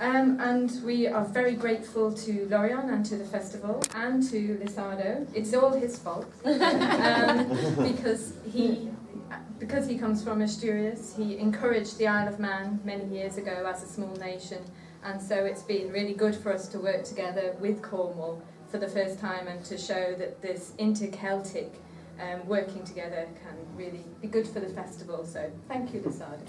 And we are very grateful to L'Oriant and to the festival and to Lisardo. It's all his fault because he comes from Asturias. He encouraged the Isle of Man many years ago as a small nation, and so it's been really good for us to work together with Cornwall for the first time and to show that this inter-Celtic working together can really be good for the festival. So thank you, Lisardo.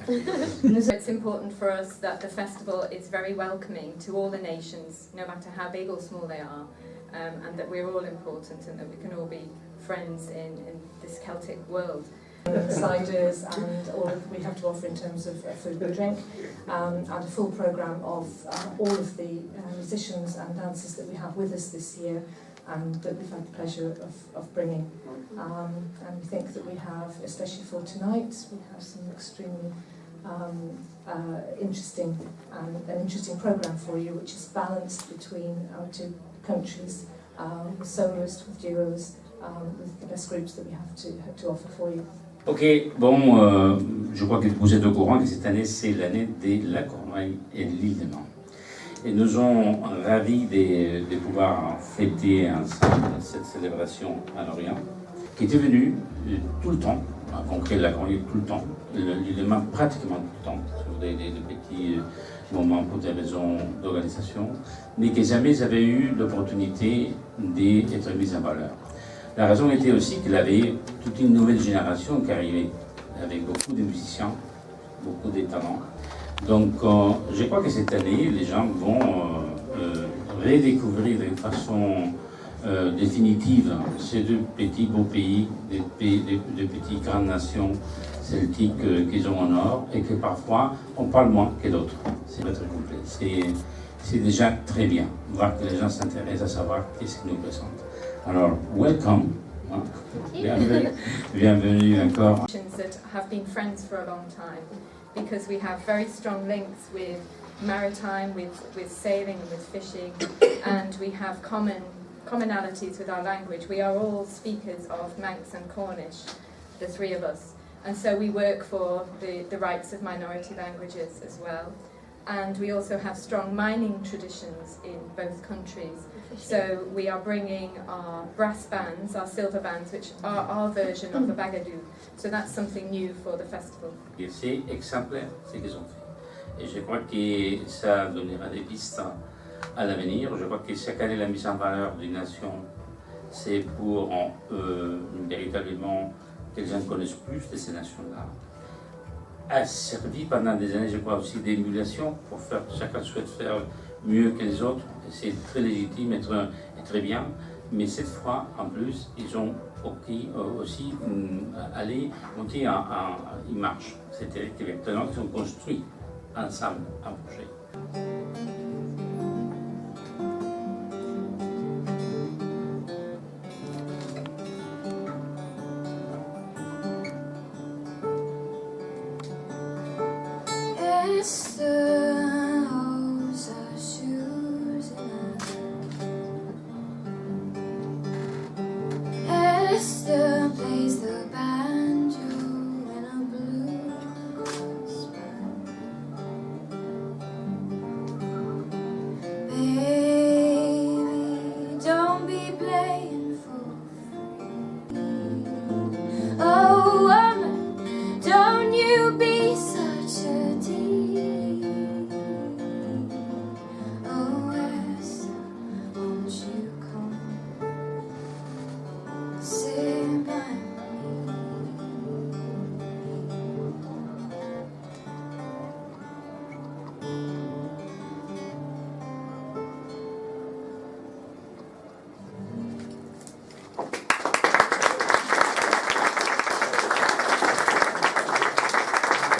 It's important for us that the festival is very welcoming to all the nations, no matter how big or small they are, and that we're all important and that we can all be friends in this Celtic world. Ciders and all that we have to offer in terms of food and drink, and a full programme of all of the musicians and dancers that we have with us this year and that we've had the pleasure of bringing. And we think that we have, especially for tonight, we have some extremely interesting programme for you, which is balanced between our two countries, with soloists, with duos, with the best groups that we have to offer for you. Ok, bon, je crois que vous êtes au courant que cette année, c'est l'année de la Cornouaille et de l'île de Man. Et nous sommes ravis de pouvoir fêter ensemble cette célébration à l'Orient, qui était venue tout le temps, à conquérir la Cornouaille tout le temps, l'île de Man pratiquement tout le temps, sur des petits moments pour des raisons d'organisation, mais que jamais ils avaient eu l'opportunité d'être mis en valeur. La raison était aussi qu'il avait toute une nouvelle génération qui arrivait, avec beaucoup de musiciens, beaucoup de talents. Donc je crois que cette année, les gens vont redécouvrir de façon définitive ces deux petits beaux pays, de petites grandes nations celtiques qu'ils ont au nord et que parfois on parle moins que d'autres. C'est pas très complet. C'est déjà très bien, voir que les gens s'intéressent à savoir qu'est-ce qu'ils nous présentent. Alors, welcome. Bienvenue encore. That have been friends for a long time, because we have very strong links with maritime, with sailing and with fishing, and we have commonalities with our language. We are all speakers of Manx and Cornish, the three of us, and so we work for the rights of minority languages as well. And we also have strong mining traditions in both countries. So we are bringing our brass bands, our silver bands, which are our version of Abadennoù. So that's something new for the festival. C'est exemplaire ce qu'ils ont fait. Et je crois que ça donnera des pistes à l'avenir. Je crois que chaque année, la mise en valeur d'une nation, c'est pour véritablement que les gens connaissent plus de ces nations-là. A servi pendant des années, je crois, aussi d'émulation pour faire, chacun souhaite faire mieux que les autres. C'est très légitime et très bien, mais cette fois, en plus, ils ont aussi allé monter une marche. C'est-à-dire qu'ils ont construit ensemble un projet.